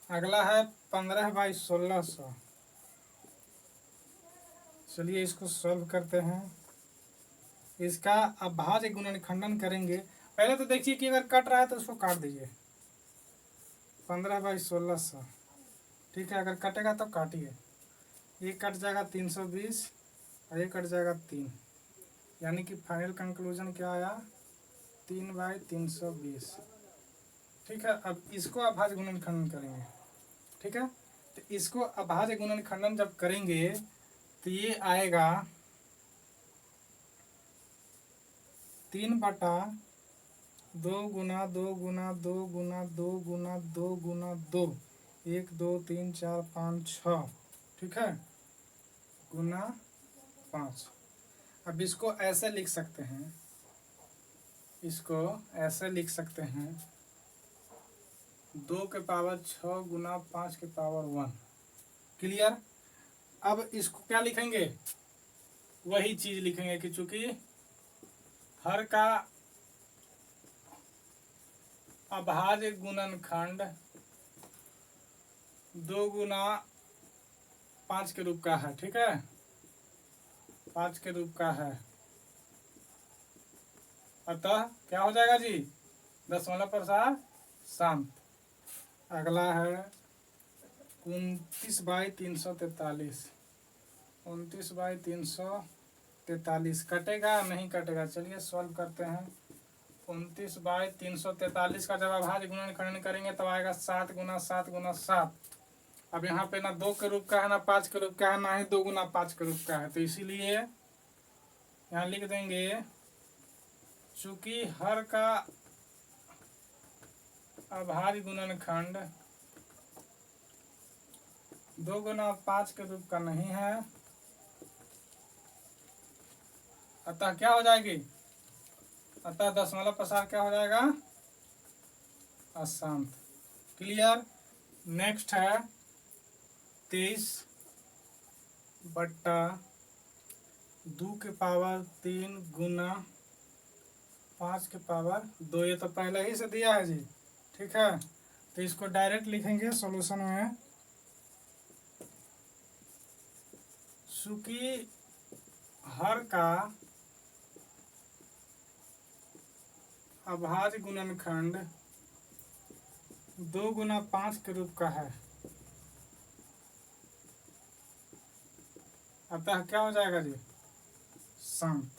अगला है 15/1600। चलिए इसको सॉल्व करते हैं। इसका अभाज्य गुणनखंडन करेंगे। पहले तो देखिए कि अगर कट रहा है तो उसको काट दीजिए। 15/1600, ठीक है। अगर कटेगा तो काटिए। ये कट जाएगा 320 और ये कट जाएगा 3, यानी कि फाइनल कंक्लूजन क्या आया, 3/320। ठीक है। अब इसको अभाज्य गुणनखंडन करेंगे, ठीक है। तो इसको अभाज्य गुणनखंडन जब करेंगे तो ये आएगा 3/2 गुना 2 गुना 2 गुना 2 गुना 2 गुना 2, 1 2 3 4 5 6, ठीक है, गुना 5। अब इसको ऐसे लिख सकते हैं, इसको ऐसे लिख सकते हैं, 2 के पावर 6 गुना 5 के पावर 1। क्लियर। अब इसको क्या लिखेंगे, वही चीज लिखेंगे कि चूंकि हर का अभाज्य गुणनखंड 2 गुना 5 के रूप का है, ठीक है, 5 के रूप का है। अतः क्या हो जाएगा जी, दशमलव प्रसार शांत। अगला है 29/343। 29/343 कटेगा नहीं कटेगा, चलिए सॉल्व करते हैं। 29/343 का जब अभाज्य गुणनखंडन करेंगे तब आएगा 7 गुना 7 गुना 7। अब यहाँ पे ना 2 के रूप का है, ना 5 के रूप का है, ना ही 2 गुना 5 के रूप का है, तो इसीलिए यहाँ लिख देंगे चूंकि हर का अभाज्य गुणनखंड 2 गुना 5 के रूप का नहीं है, अतः क्या हो जाएगी, अतः दशमलव प्रसार क्या हो जाएगा, अशांत। क्लियर। नेक्स्ट है 23/2 के पावर 3 गुना 5 के पावर 2। ये तो पहले ही से दिया है जी, ठीक है। तो इसको डायरेक्ट लिखेंगे सॉल्यूशन में। चूंकि हर का अभाज्य गुणनखंड 2 गुना 5 के रूप का है, अतः क्या हो जाएगा जी, शांत।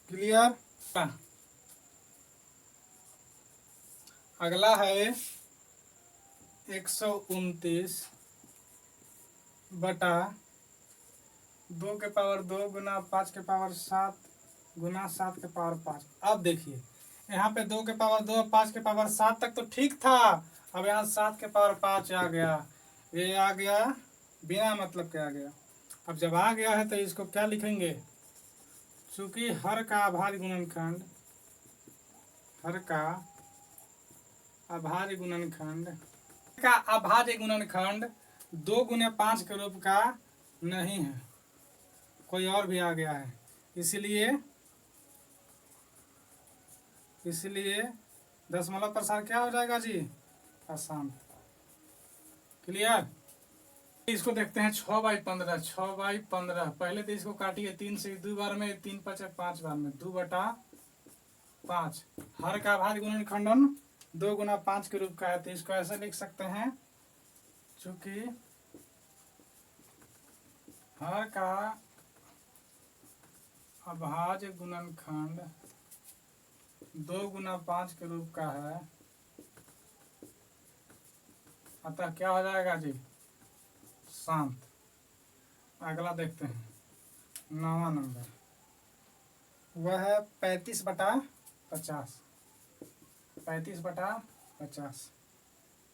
क्लियर। अगला है 129/2 के पावर 2 गुना 5 के पावर 7 गुना 7 के पावर 5। अब देखिए यहाँ पे 2 के पावर 2 और 5 के पावर 7 तक तो ठीक था। अब यहाँ 7 के पावर 5 आ गया, ये आ गया बिना मतलब के आ गया। अब जब आ गया है तो इसको क्या लिखेंगे, चूंकि हर का अभाज्य गुणनखंड, हर का अभाज्य गुणनखंड का अभाज्य गुणनखंड 2 गुना 5 के रूप का नहीं है, कोई और भी आ गया है, इसलिए दशमलव प्रसार क्या हो जाएगा जी, अशांत। क्लियर। इसको देखते हैं 6/15। 6/15 पहले तो इसको काटिए, 3 से 2 बार में, 3 5 5 बार में, 2/5। हर का अभाज्य गुणनखंडन 2 गुना 5 के रूप का है, तो इसको ऐसे लिख सकते हैं, चूंकि हर का अभाज्य गुणनखंड 2 गुना 5 के रूप का है, अतः क्या हो जाएगा जी, शांत। अगला देखते हैं 9वां नंबर, वह है 35/50। 35/50।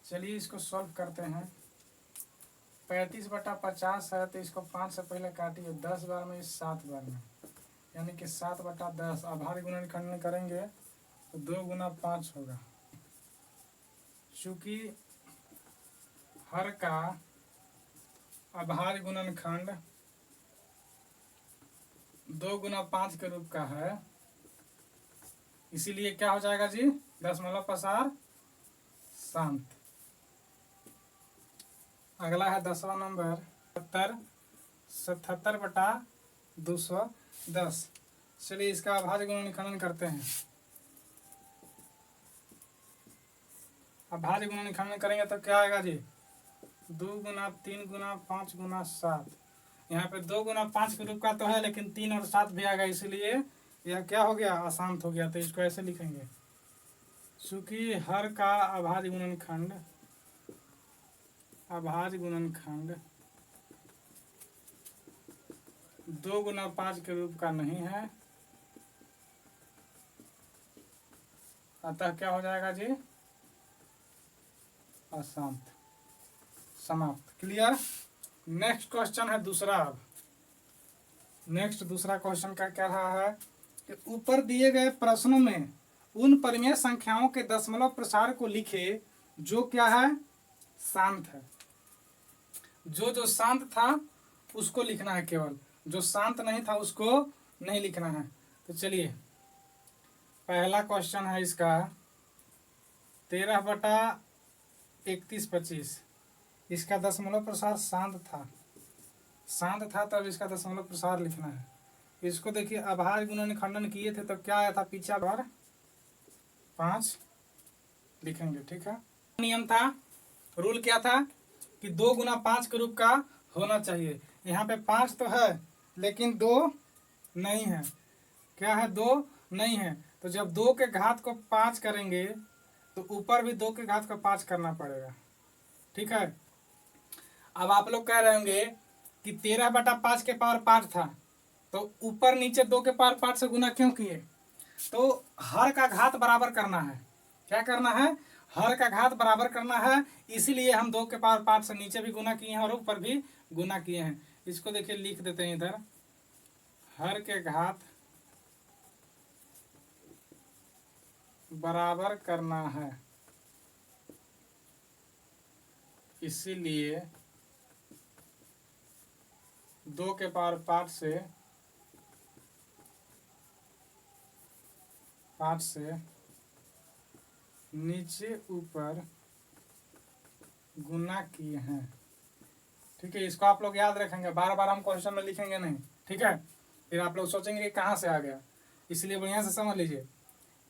चलिए इसको सॉल्व करते हैं। 35/50 है तो इसको 5 से पहले काटिए, 10 बार में, 7 बार में, यानी कि 7/10। अभाज्य गुणनखंडन करेंगे तो 2 गुना 5 होगा। चूंकि हर का अभाज्य गुणनखंड 2 गुना 5 के रूप का है, इसीलिए क्या हो जाएगा जी, दशमलव प्रसार शांत। अगला है 10वां नंबर 77/210। चलिए इसका अभाज्य गुणनखंडन करते हैं। अभाज्य गुणनखंडन करेंगे तो क्या आएगा जी? 2 गुना 3 गुना 5 गुना 7। यहाँ पे 2 गुना 5 के रूप का तो है, लेकिन 3 और 7 भी आएगा, इसलिए यह क्या हो गया? अशांत हो गया। तो इसको ऐसे लिखेंगे, चूंकि हर का अभाज्य गुणनखंड 2 गुना 5 के रूप का नहीं है, अतः क्या हो जाएगा जी? अशांत। समाप्त। क्लियर। नेक्स्ट क्वेश्चन है दूसरा। अब नेक्स्ट दूसरा क्वेश्चन का क्या रहा है कि ऊपर दिए गए प्रश्नों में उन परिमेय संख्याओं के दशमलव प्रसार को लिखे जो क्या है? शांत है। जो शांत था उसको लिखना है, केवल जो शांत नहीं था उसको नहीं लिखना है। तो चलिए पहला क्वेश्चन है इसका 13/3125। इसका दशमलव प्रसार शांत था, तब इसका दशमलव प्रसार लिखना है। इसको देखिए, अभाज्य गुणनखंडन किए थे तो क्या आया था? पीछा बार 5 लिखेंगे। ठीक है। नियम था, रूल क्या था कि 2 गुना 5 के रूप का होना चाहिए। यहाँ पे 5 तो है लेकिन 2 नहीं है। क्या है? 2 नहीं है। तो जब 2 के घात को 5 करेंगे तो ऊपर भी 2 के घात को 5 करना पड़ेगा। ठीक है। अब आप लोग कह रहे होंगे कि 13/5 के पावर 5 था, तो ऊपर नीचे 2 के पावर 5 से गुना क्यों किए? तो हर का घात बराबर करना है। क्या करना है? हर का घात बराबर करना है, इसीलिए हम 2 के पावर 5 से नीचे भी गुना किए हैं और ऊपर भी गुना किए हैं। इसको देखिए लिख देते हैं इधर, हर के घात बराबर करना है, इसीलिए 2 के पावर 5 से नीचे ऊपर गुना किए हैं। ठीक है। इसको आप लोग याद रखेंगे, बार बार हम क्वेश्चन में लिखेंगे नहीं। ठीक है। फिर आप लोग सोचेंगे कि कहाँ से आ गया, इसलिए बढ़िया से समझ लीजिए।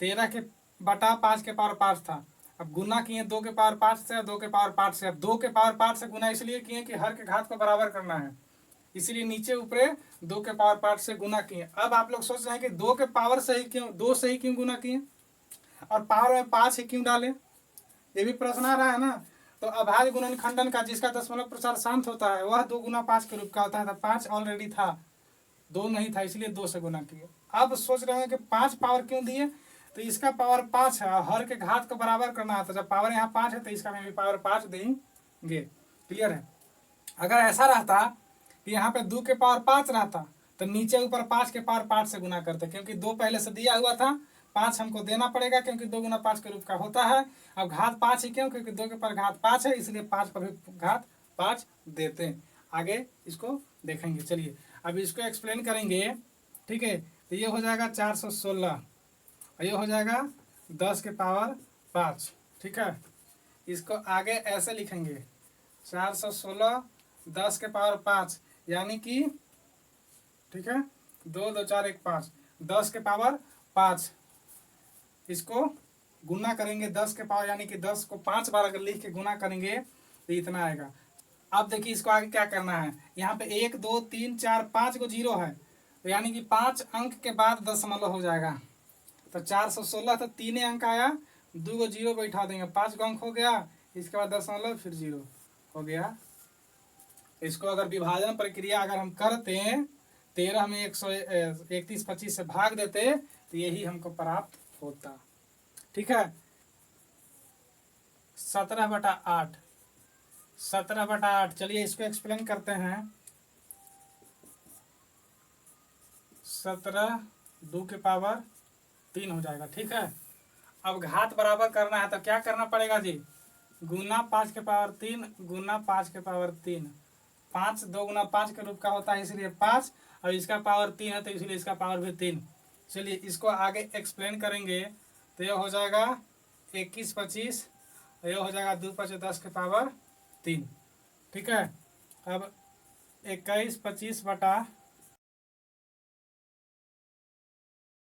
13/5 के पावर 5 था, अब गुना किए 2 के पावर 5 से, 2 के पावर 5 से। अब 2 के पावर 5 से गुना इसलिए किए कि हर के घात को बराबर करना है, इसीलिए नीचे ऊपर 2 के पावर 5 से गुना किए। अब आप लोग सोच रहे हैं कि 2 के पावर से ही क्यों, 2 से ही क्यों गुना किए और पावर में 5 ही क्यों डाले? ये भी प्रश्न आ रहा है ना। तो अभाज्य गुणनखंडन का जिसका दशमलव प्रसार शांत होता है वह 2 गुना 5 के रूप का होता है। तो 5 ऑलरेडी था, 2 नहीं था, इसलिए 2 से गुना किए। अब सोच रहे हैं कि 5 पावर क्यों दिए? तो इसका पावर 5 है, हर के घात को बराबर करना है, तो जब पावर यहाँ 5 है तो इसका में भी पावर 5 देंगे। क्लियर है। अगर ऐसा रहता कि यहाँ पे 2 के पावर 5 रहता तो नीचे ऊपर 5 के पावर 5 से गुना करते, क्योंकि 2 पहले से दिया हुआ था, 5 हमको देना पड़ेगा क्योंकि 2 गुना 5 के रूप का होता है। अब घात 5 ही क्यों? क्योंकि 2 के पावर घात 5 है, इसलिए 5 पर भी घात 5 देते हैं। आगे इसको देखेंगे। चलिए अब इसको एक्सप्लेन करेंगे। ठीक है। तो ये हो जाएगा 416 और ये हो जाएगा 10 के पावर 5। ठीक है। इसको आगे ऐसे लिखेंगे, 416 10 के पावर 5, यानी कि ठीक है 2 2 4 1 5, 10 के पावर 5। इसको गुना करेंगे 10 के पावर, यानी कि 10 को 5 बार अगर लिख के गुना करेंगे तो इतना आएगा। अब देखिए इसको आगे क्या करना है। यहाँ पे 1 2 3 4 5 को 0 है, तो यानी कि 5 अंक के बाद दशमलव हो जाएगा। तो 416 तो 3 अंक आया, 2 को 0 बैठा देंगे, 5 का अंक हो गया, इसके बाद दशमलव, फिर 0 हो गया। इसको अगर विभाजन प्रक्रिया अगर हम करते हैं, 13 में 131 से भाग देते तो यही हमको प्राप्त होता। ठीक है। 17/8, 17/8। चलिए इसको एक्सप्लेन करते हैं। 17 2 के पावर 3 हो जाएगा। ठीक है। अब घात बराबर करना है तो क्या करना पड़ेगा जी? गुना 5 के पावर 3 गुना 5 के पावर 3। 5 2 गुना 5 के रूप का होता है, इसलिए 5, और इसका पावर 3 है तो इसलिए इसका पावर भी 3। चलिए इसको आगे एक्सप्लेन करेंगे। तो यह हो जाएगा 21 25, और यह हो जाएगा 2 5 10 के पावर 3। ठीक है। अब 21 25 बटा